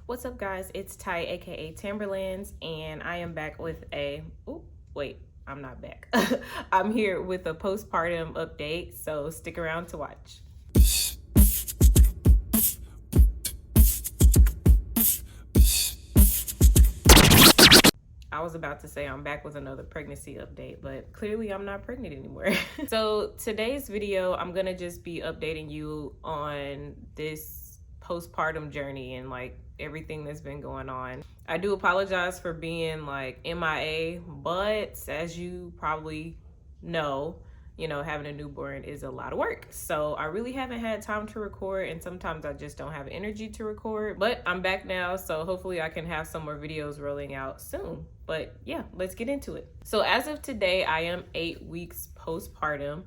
What's up, guys? It's Ty, aka Timberlands, and I am back with a I'm not back. I'm here with a postpartum update, so stick around to watch. I was about to say I'm back with another pregnancy update, but clearly I'm not pregnant anymore. So today's video, I'm gonna just be updating you on this postpartum journey and like everything that's been going on. I do apologize for being like MIA, but as you probably know, having a newborn is a lot of work. So I really haven't had time to record, and sometimes I just don't have energy to record. But I'm back now, so hopefully I can have some more videos rolling out soon. But yeah, let's get into it. So as of today, I am 8 weeks postpartum,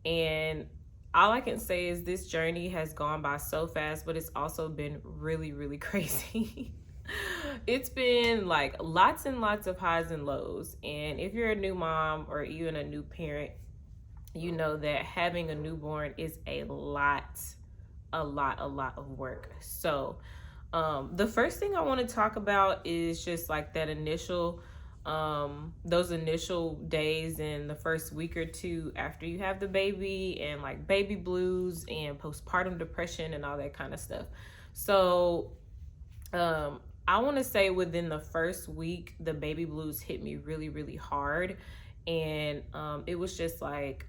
and all I can say is this journey has gone by so fast, but it's also been really, really crazy. It's been like lots and lots of highs and lows. And if you're a new mom or even a new parent, you know that having a newborn is a lot of work. So the first thing I want to talk about is just like that initial those initial days in the first week or two after you have the baby, and like baby blues and postpartum depression and all that kind of stuff. So I want to say within the first week, the baby blues hit me really hard. And it was just like,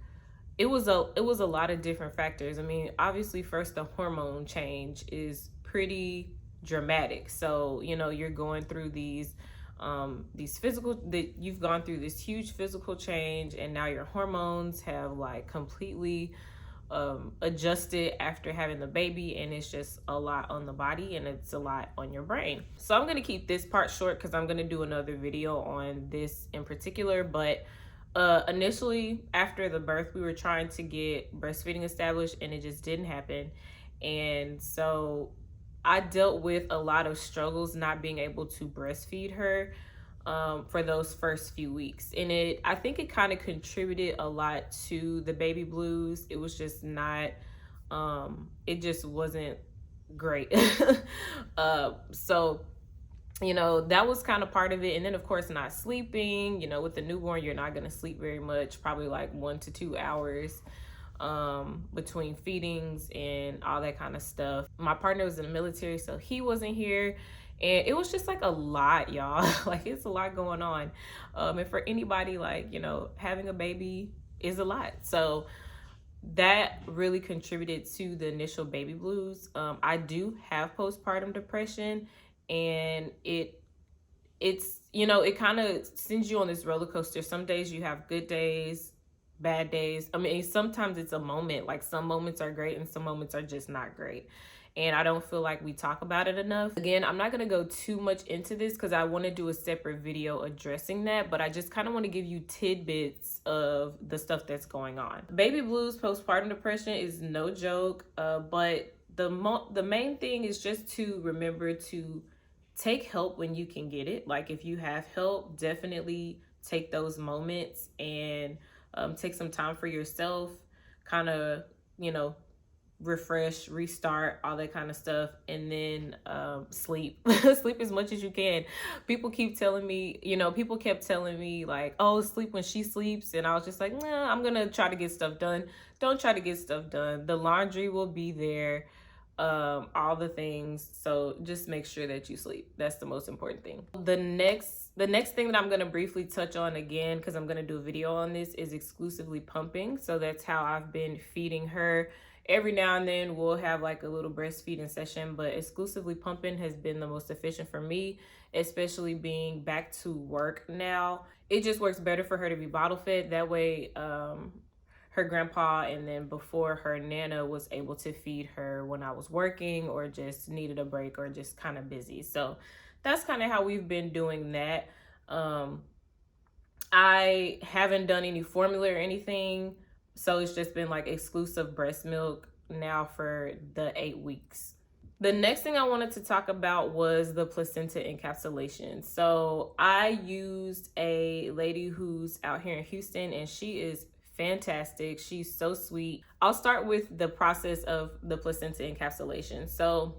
it was a lot of different factors. I mean, obviously first the hormone change is pretty dramatic. So, you're going through these physical, that you've gone through this huge physical change, and now your hormones have like completely adjusted after having the baby, and it's just a lot on the body and it's a lot on your brain. So I'm going to keep this part short because I'm going to do another video on this in particular. But initially after the birth, we were trying to get breastfeeding established and it just didn't happen. And so I dealt with a lot of struggles not being able to breastfeed her for those first few weeks. And I think it kind of contributed a lot to the baby blues. It was just not, it just wasn't great. So that was kind of part of it. And then of course not sleeping, with the newborn, you're not going to sleep very much, probably like 1 to 2 hours between feedings and all that kind of stuff. My partner was in the military, so he wasn't here, and it was just like a lot, y'all. Like, it's a lot going on. And for anybody, like, having a baby is a lot. So that really contributed to the initial baby blues. I do have postpartum depression, and it's it kind of sends you on this roller coaster. Some days you have good days, bad days. I mean, sometimes it's a moment, like some moments are great and some moments are just not great. And I don't feel like we talk about it enough. Again, I'm not going to go too much into this because I want to do a separate video addressing that, but I just kind of want to give you tidbits of the stuff that's going on. Baby blues, postpartum depression is no joke, but the main thing is just to remember to take help when you can get it. Like, if you have help, definitely take those moments and take some time for yourself, kind of, refresh, restart, all that kind of stuff. And then sleep. Sleep as much as you can. People keep telling me, people kept telling me like, oh, sleep when she sleeps. And I was just like, nah, I'm gonna try to get stuff done. Don't try to get stuff done. The laundry will be there, all the things. So just make sure that you sleep. That's the most important thing. The next thing that I'm going to briefly touch on, again, because I'm going to do a video on this, is exclusively pumping. So that's how I've been feeding her. Every now and then we'll have like a little breastfeeding session, but exclusively pumping has been the most efficient for me, especially being back to work now. It just works better for her to be bottle fed. That way, her grandpa and then before her nana was able to feed her when I was working or just needed a break or just kind of busy. So that's kind of how we've been doing that. I haven't done any formula or anything, so it's just been like exclusive breast milk now for the 8 weeks. The next thing I wanted to talk about was the placenta encapsulation. So I used a lady who's out here in Houston, and she is fantastic. She's so sweet. I'll start with the process of the placenta encapsulation. So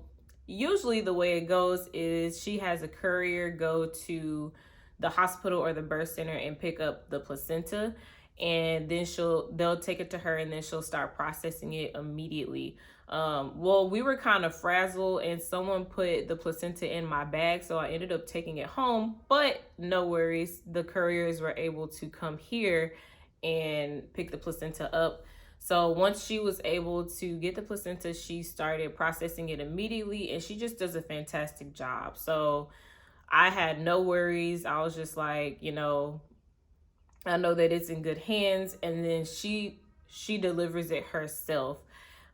usually the way it goes is she has a courier go to the hospital or the birth center and pick up the placenta, and then they'll take it to her, and then she'll start processing it immediately. Well, we were kind of frazzled and someone put the placenta in my bag, so I ended up taking it home, but no worries, the couriers were able to come here and pick the placenta up. So once she was able to get the placenta, she started processing it immediately, and she just does a fantastic job. So I had no worries. I was just like, you know, I know that it's in good hands. And then she delivers it herself.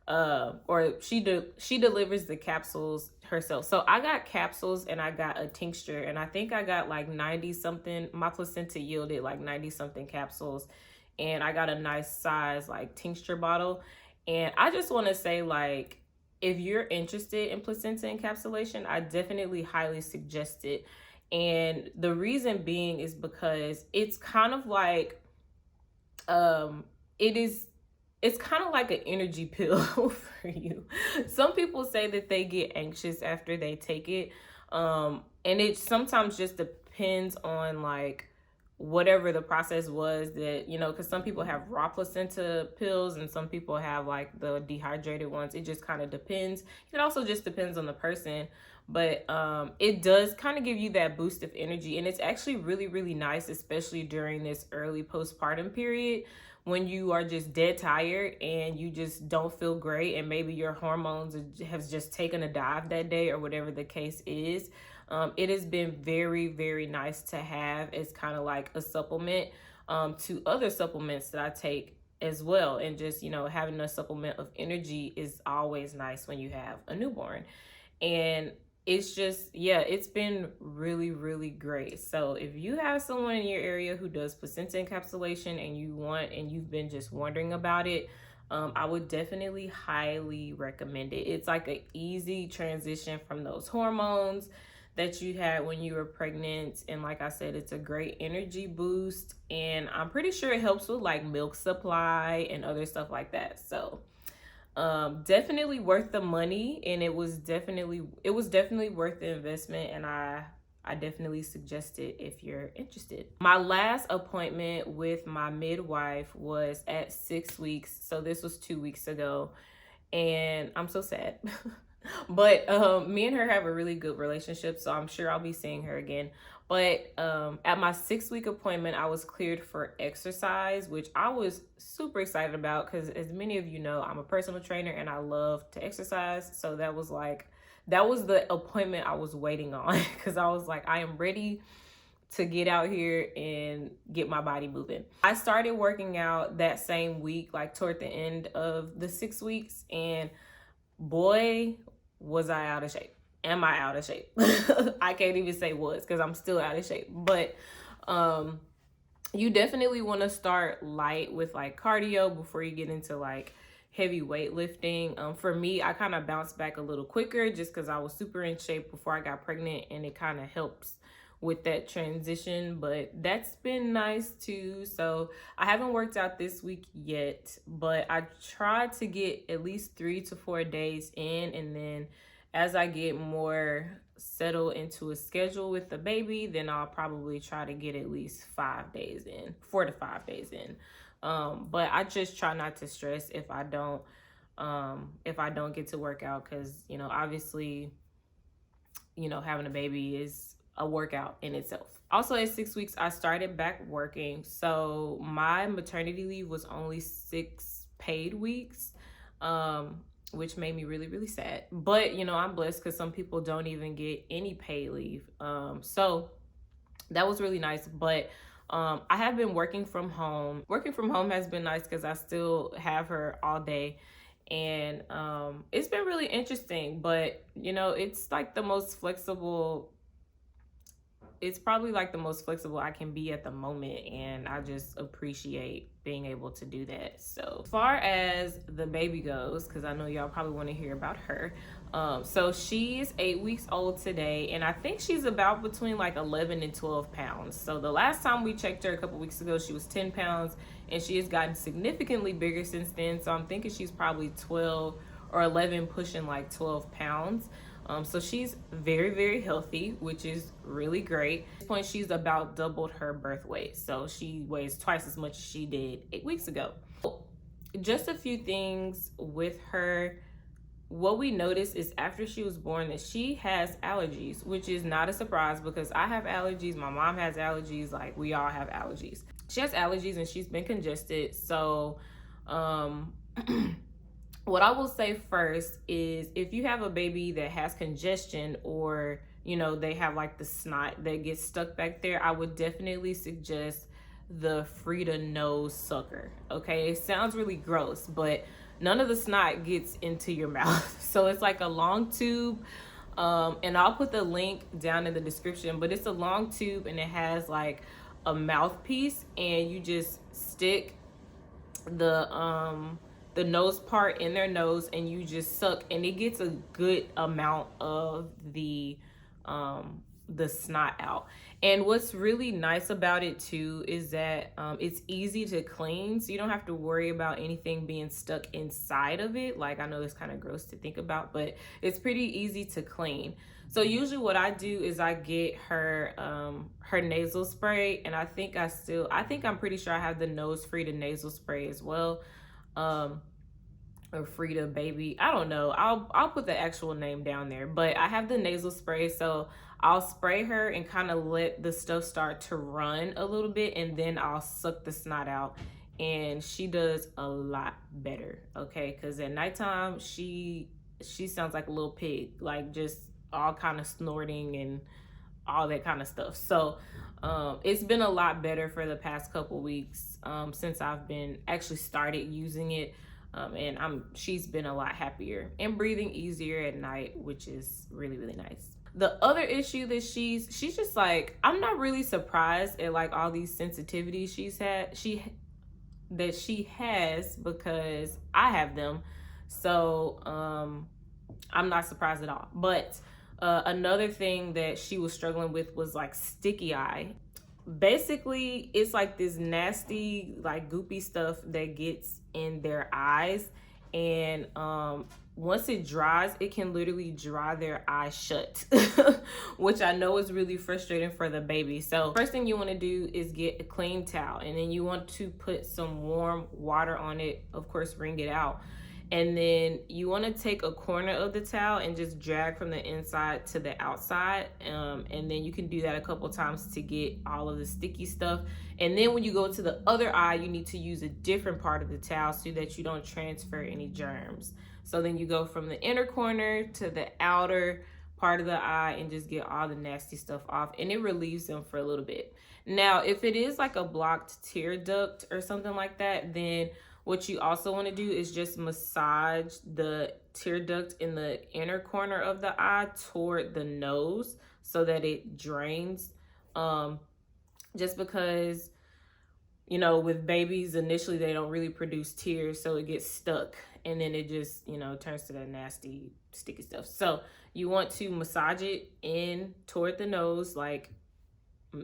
Or she delivers the capsules herself. So I got capsules and I got a tincture, and I think I got like 90 something. My placenta yielded like 90 something capsules, and I got a nice size like tincture bottle. And I just want to say, like, if you're interested in placenta encapsulation, I definitely highly suggest it. And the reason being is because it's kind of like it's kind of like an energy pill for you. Some people say that they get anxious after they take it. And it sometimes just depends on like whatever the process was that, you know, because some people have raw placenta pills and some people have like the dehydrated ones. It just kind of depends. It also just depends on the person. But it does kind of give you that boost of energy. And it's actually really, really nice, especially during this early postpartum period, when you are just dead tired and you just don't feel great, and maybe your hormones have just taken a dive that day or whatever the case is. It has been very, very nice to have as kind of like a supplement to other supplements that I take as well. And just, you know, having a supplement of energy is always nice when you have a newborn. And it's just, yeah, it's been really, really great. So if you have someone in your area who does placenta encapsulation and you've been just wondering about it, I would definitely highly recommend it. It's like an easy transition from those hormones that you had when you were pregnant. And like I said, it's a great energy boost. And I'm pretty sure it helps with like milk supply and other stuff like that. So definitely worth the money, and it was definitely worth the investment, and I definitely suggest it if you're interested. My last appointment with my midwife was at 6 weeks, so this was 2 weeks ago, and I'm so sad. But me and her have a really good relationship, so I'm sure I'll be seeing her again. But at my 6-week appointment, I was cleared for exercise, which I was super excited about because, as many of you know, I'm a personal trainer and I love to exercise. So that was the appointment I was waiting on, because I was like, I am ready to get out here and get my body moving. I started working out that same week, like toward the end of the 6 weeks, and boy, was I out of shape. Am I out of shape? I can't even say was, because I'm still out of shape. But you definitely want to start light with like cardio before you get into like heavy weightlifting. For me, I kind of bounced back a little quicker just because I was super in shape before I got pregnant, and it kind of helps with that transition. But that's been nice too. So I haven't worked out this week yet, but I tried to get at least 3 to 4 days in, and then as I get more settled into a schedule with the baby, then I'll probably try to get at least 4 to 5 days in. But I just try not to stress if I don't get to work out, because, you know, obviously, you know, having a baby is a workout in itself. Also, at 6 weeks, I started back working. So my maternity leave was only 6 paid weeks. Which made me really, really sad. But, you know, I'm blessed because some people don't even get any paid leave. So that was really nice. But I have been working from home. Working from home has been nice because I still have her all day. And it's been really interesting. But, you know, it's like the most flexible. It's probably like the most flexible I can be at the moment, and I just appreciate being able to do that. So as far as the baby goes, because I know y'all probably want to hear about her, so she's 8 weeks old today, and I think she's about between like 11 and 12 pounds. So the last time we checked her a couple weeks ago, she was 10 pounds, and she has gotten significantly bigger since then. So I'm thinking she's probably 12 or 11, pushing like 12 pounds. So she's very, very healthy, which is really great. At this point, she's about doubled her birth weight. So she weighs twice as much as she did 8 weeks ago. Just a few things with her. What we noticed is after she was born that she has allergies, which is not a surprise because I have allergies. My mom has allergies. Like, we all have allergies. She has allergies and she's been congested. So, what I will say first is if you have a baby that has congestion, or you know they have like the snot that gets stuck back there, I would definitely suggest the Frida nose sucker. Okay, it sounds really gross, but none of the snot gets into your mouth. So it's like a long tube, and I'll put the link down in the description, but it's a long tube and it has like a mouthpiece, and you just stick the nose part in their nose and you just suck, and it gets a good amount of the snot out. And what's really nice about it too is that it's easy to clean, so you don't have to worry about anything being stuck inside of it. Like, I know it's kind of gross to think about, but it's pretty easy to clean. So usually what I do is I get her her nasal spray, and I think I'm pretty sure I have the nose Frida nasal spray as well. Or Frida baby, I don't know, I'll put the actual name down there, but I have the nasal spray, so I'll spray her and kind of let the stuff start to run a little bit, and then I'll suck the snot out, and she does a lot better. Okay, because at nighttime she sounds like a little pig, like just all kind of snorting and all that kind of stuff. So it's been a lot better for the past couple weeks since I've been actually started using it. And she's been a lot happier and breathing easier at night, which is really, really nice. The other issue that she's just like, I'm not really surprised at like all these sensitivities she has, because I have them. So I'm not surprised at all. But another thing that she was struggling with was like sticky eye. Basically, it's like this nasty, like goopy stuff that gets in their eyes, and once it dries, it can literally dry their eyes shut, which I know is really frustrating for the baby. So first thing you want to do is get a clean towel, and then you want to put some warm water on it, of course wring it out, and then you want to take a corner of the towel and just drag from the inside to the outside, and then you can do that a couple times to get all of the sticky stuff. And then when you go to the other eye, you need to use a different part of the towel so that you don't transfer any germs. So then you go from the inner corner to the outer part of the eye and just get all the nasty stuff off, and it relieves them for a little bit. Now, if it is like a blocked tear duct or something like that, then what you also want to do is just massage the tear duct in the inner corner of the eye toward the nose so that it drains. Just because, you know, with babies, initially they don't really produce tears, so it gets stuck, and then it just, you know, turns to that nasty, sticky stuff. So you want to massage it in toward the nose, like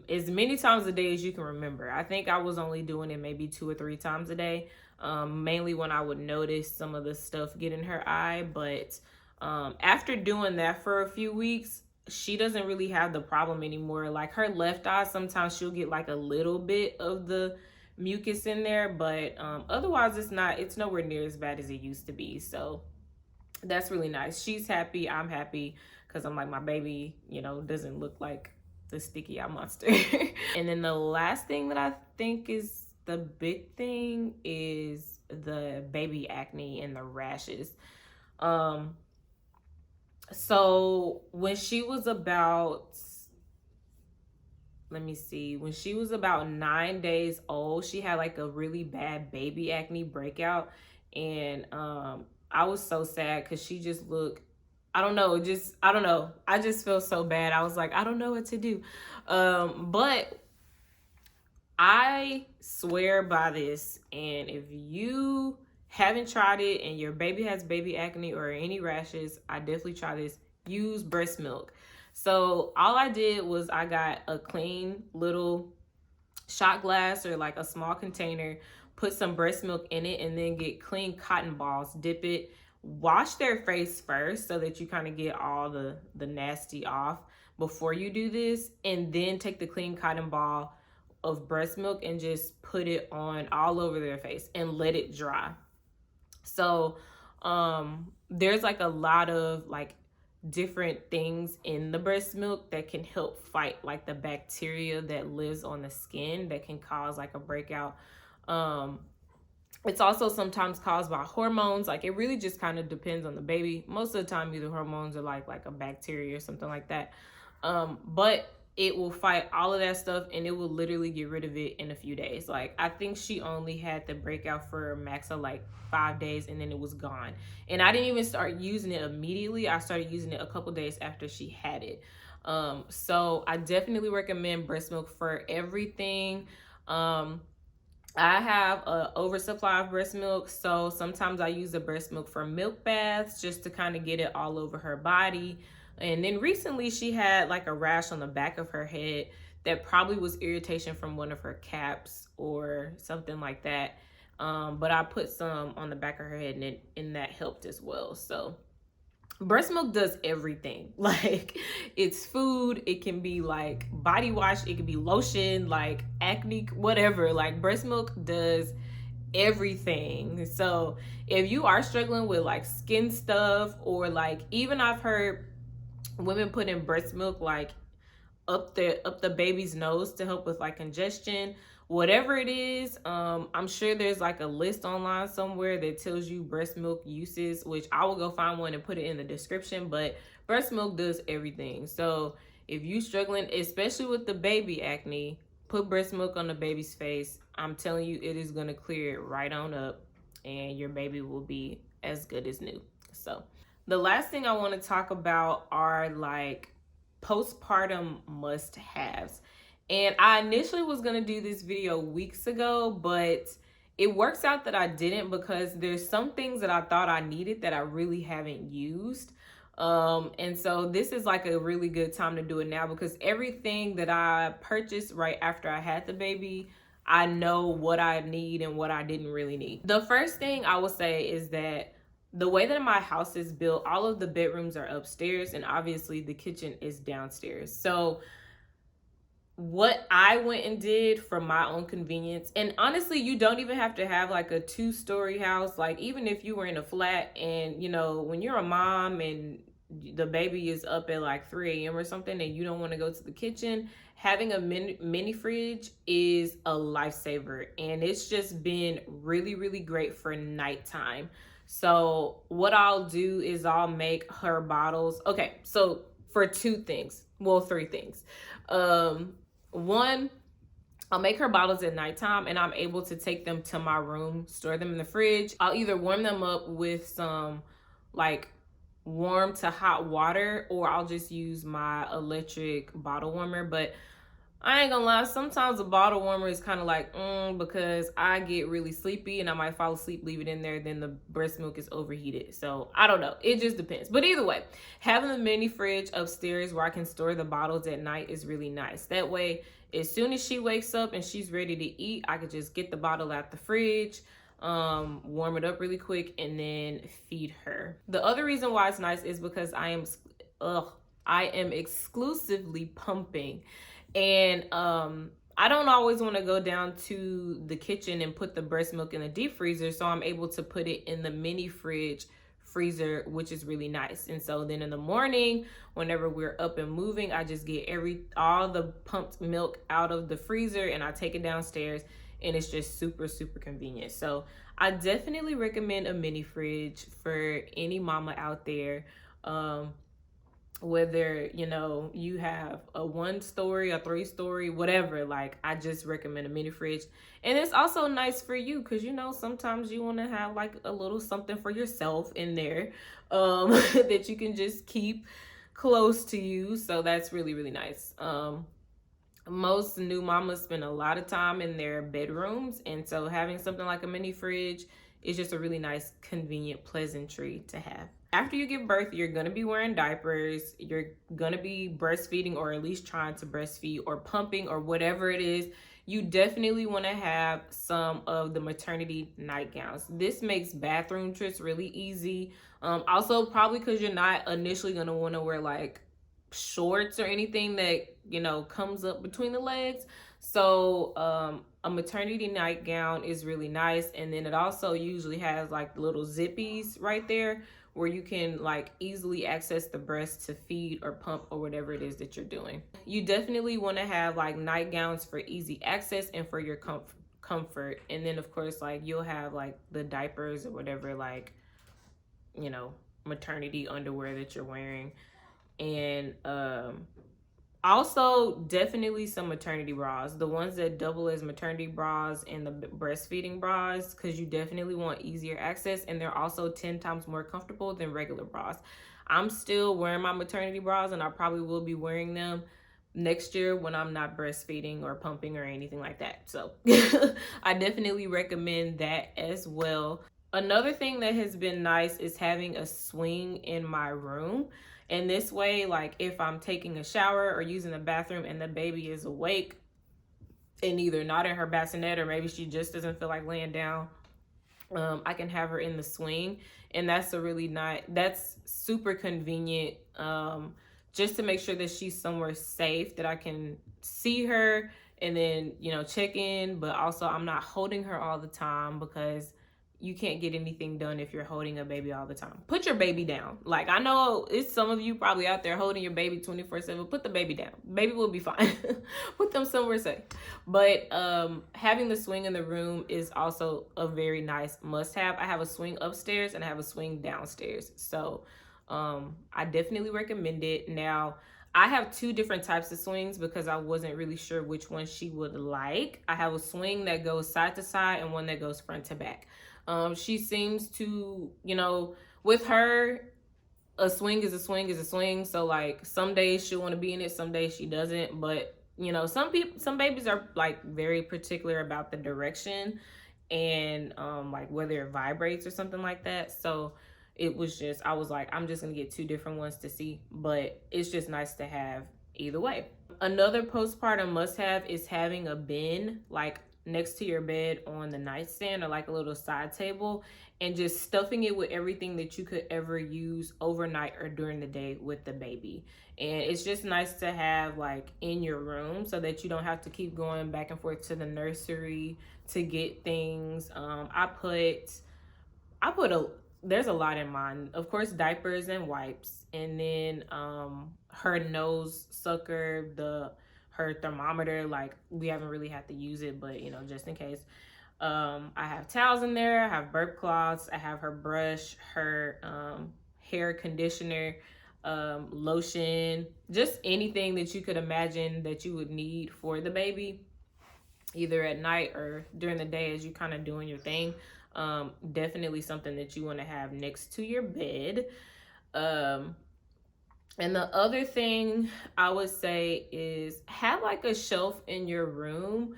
as many times a day as you can remember. I think I was only doing it maybe 2 or 3 times a day, mainly when I would notice some of the stuff get in her eye. But after doing that for a few weeks, she doesn't really have the problem anymore. Like her left eye, sometimes she'll get like a little bit of the mucus in there, but otherwise it's nowhere near as bad as it used to be. So that's really nice. She's happy, I'm happy, because I'm like, my baby, you know, doesn't look like the sticky eye monster. And then the last thing that I think is the big thing is the baby acne and the rashes. So when she was about, when she was about 9 days old, she had like a really bad baby acne breakout. And I was so sad because she just looked, I don't know. I just feel so bad. I was like, I don't know what to do. But I swear by this. And if you haven't tried it and your baby has baby acne or any rashes, I definitely try this. Use breast milk. So all I did was I got a clean little shot glass or like a small container, put some breast milk in it, and then get clean cotton balls, dip it wash their face first so that you kind of get all the nasty off before you do this, and then take the clean cotton ball of breast milk and just put it on all over their face and let it dry. So there's like a lot of like different things in the breast milk that can help fight like the bacteria that lives on the skin that can cause like a breakout. It's also sometimes caused by hormones. Like it really just kind of depends on the baby. Most of the time either hormones or like a bacteria or something like that. But it will fight all of that stuff, and it will literally get rid of it in a few days. Like I think she only had the breakout for a max of like 5 days, and then it was gone. And I didn't even start using it immediately. I started using it a couple days after she had it. So I definitely recommend breast milk for everything. I have an oversupply of breast milk, so sometimes I use the breast milk for milk baths just to kind of get it all over her body. And then recently she had like a rash on the back of her head that probably was irritation from one of her caps or something like that. But I put some on the back of her head, and that helped as well. So breast milk does everything. Like it's food, it can be like body wash, it can be lotion, like acne, whatever. Like breast milk does everything. So if you are struggling with like skin stuff, or like even I've heard women put in breast milk like up the baby's nose to help with like congestion, whatever it is. I'm sure there's like a list online somewhere that tells you breast milk uses, which I will go find one and put it in the description. But breast milk does everything. So if you struggling, especially with the baby acne, put breast milk on the baby's face. I'm telling you, it is going to clear it right on up, and your baby will be as good as new. So the last thing I want to talk about are like postpartum must-haves. And I initially was going to do this video weeks ago, but it works out that I didn't, because there's some things that I thought I needed that I really haven't used. And so this is like a really good time to do it now, because everything that I purchased right after I had the baby, I know what I need and what I didn't really need. The first thing I will say is that the way that my house is built, all of the bedrooms are upstairs, and obviously the kitchen is downstairs. So what I went and did for my own convenience, and honestly, you don't even have to have like a 2-story house. Like even if you were in a flat, and you know, when you're a mom and the baby is up at like 3 a.m. or something, and you don't want to go to the kitchen, having a mini fridge is a lifesaver. And it's just been really, really great for nighttime. So what I'll do is I'll make her bottles. Okay, so for 2 things, well, 3 things. One, I'll make her bottles at nighttime, and I'm able to take them to my room, store them in the fridge. I'll either warm them up with some like warm to hot water, or I'll just use my electric bottle warmer. But I ain't gonna lie, sometimes a bottle warmer is kind of like, because I get really sleepy and I might fall asleep, leave it in there, then the breast milk is overheated. So I don't know, it just depends. But either way, having a mini fridge upstairs where I can store the bottles at night is really nice. That way, as soon as she wakes up and she's ready to eat, I could just get the bottle out the fridge, warm it up really quick, and then feed her. The other reason why it's nice is because I am exclusively pumping. And I don't always want to go down to the kitchen and put the breast milk in the deep freezer, so I'm able to put it in the mini freezer, which is really nice. And so then in the morning, whenever we're up and moving, I just get all the pumped milk out of the freezer, and I take it downstairs, and it's just super, super convenient. So I definitely recommend a mini fridge for any mama out there. Whether, you know, you have a 1-story, a 3-story, whatever, like I just recommend a mini fridge. And it's also nice for you, because you know, sometimes you want to have like a little something for yourself in there, that you can just keep close to you. So that's really, really nice. Most new mamas spend a lot of time in their bedrooms, and so having something like a mini fridge is just a really nice, convenient pleasantry to have. After you give birth, you're going to be wearing diapers, you're going to be breastfeeding, or at least trying to breastfeed, or pumping, or whatever it is you definitely want to have some of the maternity nightgowns. This makes bathroom trips really easy. Also, probably because you're not initially going to want to wear like shorts or anything that, you know, comes up between the legs. So a maternity nightgown is really nice. And then it also usually has like little zippies right there where you can like easily access the breast to feed or pump or whatever it is that you're doing. You definitely want to have like nightgowns for easy access and for your comfort. And then of course, like you'll have like the diapers or whatever, like, you know, maternity underwear that you're wearing. And also definitely some maternity bras, the ones that double as maternity bras and the breastfeeding bras, because you definitely want easier access, and they're also 10 times more comfortable than regular bras. I'm still wearing my maternity bras, and I probably will be wearing them next year when I'm not breastfeeding or pumping or anything like that. So I definitely recommend that as well. Another thing that has been nice is having a swing in my room. And this way, like if I'm taking a shower or using the bathroom and the baby is awake and either not in her bassinet or maybe she just doesn't feel like laying down, I can have her in the swing. And that's that's super convenient, just to make sure that she's somewhere safe, that I can see her and then, you know, check in, but also I'm not holding her all the time, because you can't get anything done if you're holding a baby all the time. Put your baby down. Like, I know it's some of you probably out there holding your baby 24/7. Put the baby down. Baby will be fine. Put them somewhere safe. But having the swing in the room is also a very nice must-have. I have a swing upstairs and I have a swing downstairs. So I definitely recommend it. Now, I have two different types of swings because I wasn't really sure which one she would like. I have a swing that goes side to side and one that goes front to back. She seems to, you know, with her, a swing is a swing is a swing. So like some days she'll want to be in it, some days she doesn't. But you know, some babies are like very particular about the direction and like whether it vibrates or something like that. So it was just, I was like, I'm just gonna get two different ones to see, but it's just nice to have either way. Another postpartum must have is having a bin like next to your bed on the nightstand or like a little side table, and just stuffing it with everything that you could ever use overnight or during the day with the baby. And it's just nice to have like in your room so that you don't have to keep going back and forth to the nursery to get things. There's a lot in mine. Of course, diapers and wipes, and then her nose sucker, her thermometer. Like, we haven't really had to use it, but you know, just in case. I have towels in there. I have burp cloths. I have her brush, her hair conditioner, lotion, just anything that you could imagine that you would need for the baby, either at night or during the day as you kind of doing your thing. Definitely something that you want to have next to your bed. And the other thing I would say is have like a shelf in your room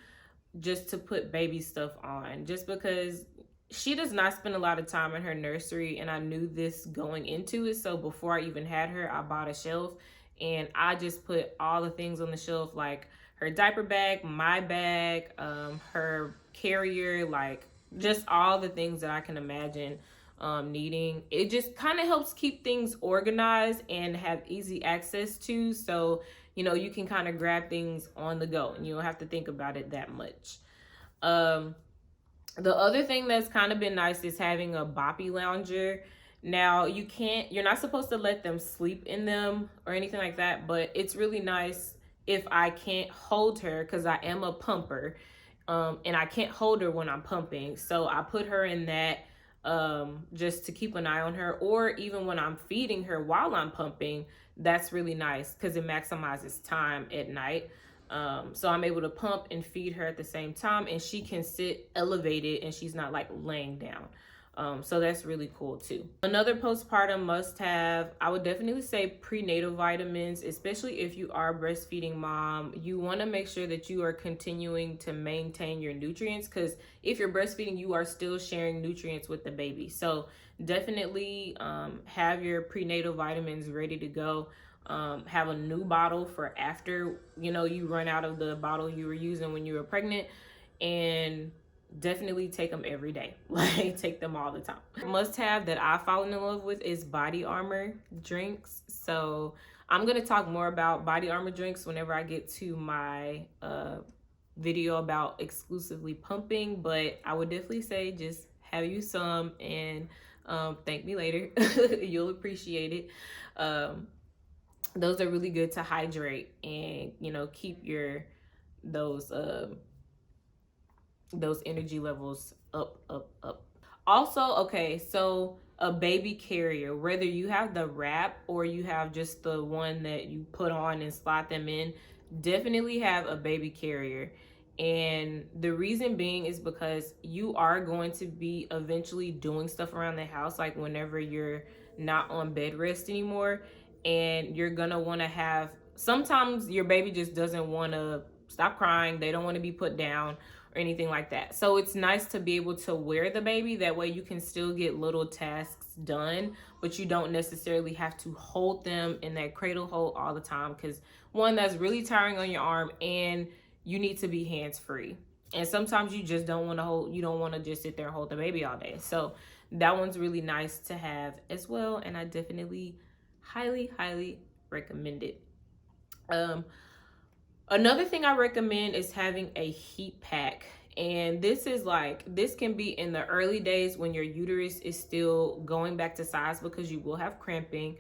just to put baby stuff on, just because she does not spend a lot of time in her nursery, and I knew this going into it. So before I even had her, I bought a shelf and I just put all the things on the shelf, like her diaper bag, my bag, her carrier, like just all the things that I can imagine needing. It just kind of helps keep things organized and have easy access to, so you know, you can kind of grab things on the go and you don't have to think about it that much. The other thing that's kind of been nice is having a Boppy Lounger. Now, you're not supposed to let them sleep in them or anything like that, but it's really nice if I can't hold her, because I am a pumper, and I can't hold her when I'm pumping. So I put her in that just to keep an eye on her, or even when I'm feeding her while I'm pumping. That's really nice because it maximizes time at night. So I'm able to pump and feed her at the same time, and she can sit elevated and she's not like laying down. So that's really cool too. Another postpartum must have, I would definitely say prenatal vitamins, especially if you are a breastfeeding mom. You want to make sure that you are continuing to maintain your nutrients, because if you're breastfeeding, you are still sharing nutrients with the baby. So definitely have your prenatal vitamins ready to go. have a new bottle for after, you know, you run out of the bottle you were using when you were pregnant. And definitely take them every day. Like, take them all the time. Must have that I've fallen in love with is body armor drinks. So I'm gonna talk more about body armor drinks whenever I get to my video about exclusively pumping, but I would definitely say just have you some and thank me later. You'll appreciate it. Those are really good to hydrate and, you know, keep your those energy levels up. Also, okay, so a baby carrier, whether you have the wrap or you have just the one that you put on and slot them in, definitely have a baby carrier. And the reason being is because you are going to be eventually doing stuff around the house, like whenever you're not on bed rest anymore, and you're gonna want to have, sometimes your baby just doesn't want to stop crying, they don't want to be put down or anything like that. So it's nice to be able to wear the baby, that way you can still get little tasks done, but you don't necessarily have to hold them in that cradle hold all the time, because one, that's really tiring on your arm, and you need to be hands free. And sometimes you just don't want to hold, you don't want to just sit there and hold the baby all day. So that one's really nice to have as well, and I definitely highly recommend it. Another thing I recommend is having a heat pack. And this is like, this can be in the early days when your uterus is still going back to size, because you will have cramping.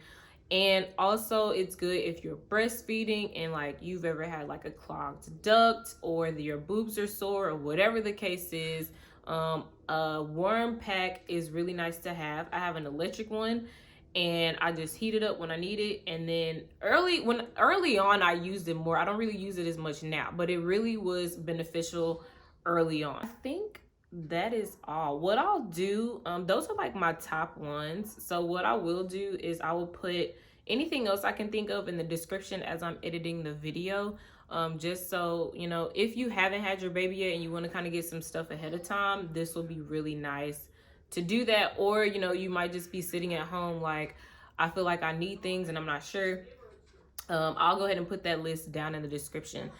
And also it's good if you're breastfeeding and like you've ever had like a clogged duct, or your boobs are sore, or whatever the case is. A warm pack is really nice to have. I have an electric one, and I just heat it up when I need it. And then early on I used it more. I don't really use it as much now, but it really was beneficial early on. I think that is all. What I'll do, those are like my top ones. So what I will do is I will put anything else I can think of in the description as I'm editing the video. Just so, you know, if you haven't had your baby yet and you want to kind of get some stuff ahead of time, this will be really nice to do that. Or, you know, you might just be sitting at home like, I feel like I need things and I'm not sure. I'll go ahead and put that list down in the description.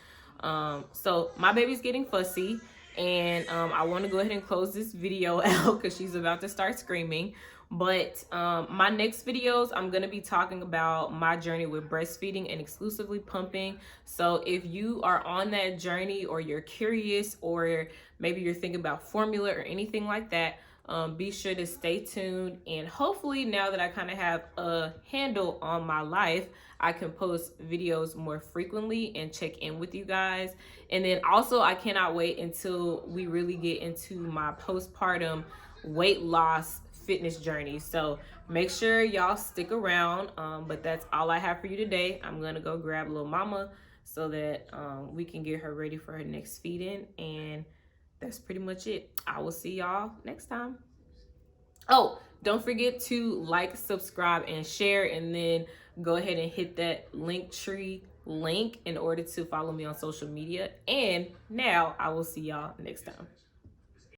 So my baby's getting fussy, and I want to go ahead and close this video out because she's about to start screaming. But my next videos, I'm going to be talking about my journey with breastfeeding and exclusively pumping. So if you are on that journey, or you're curious, or maybe you're thinking about formula or anything like that, be sure to stay tuned. And hopefully now that I kind of have a handle on my life, I can post videos more frequently and check in with you guys. And then also, I cannot wait until we really get into my postpartum weight loss fitness journey. So make sure y'all stick around. But that's all I have for you today. I'm gonna go grab little mama so that we can get her ready for her next feed-in. And that's pretty much it. I will see y'all next time. Oh, don't forget to like, subscribe, and share, and then go ahead and hit that Linktree link in order to follow me on social media. And now I will see y'all next time.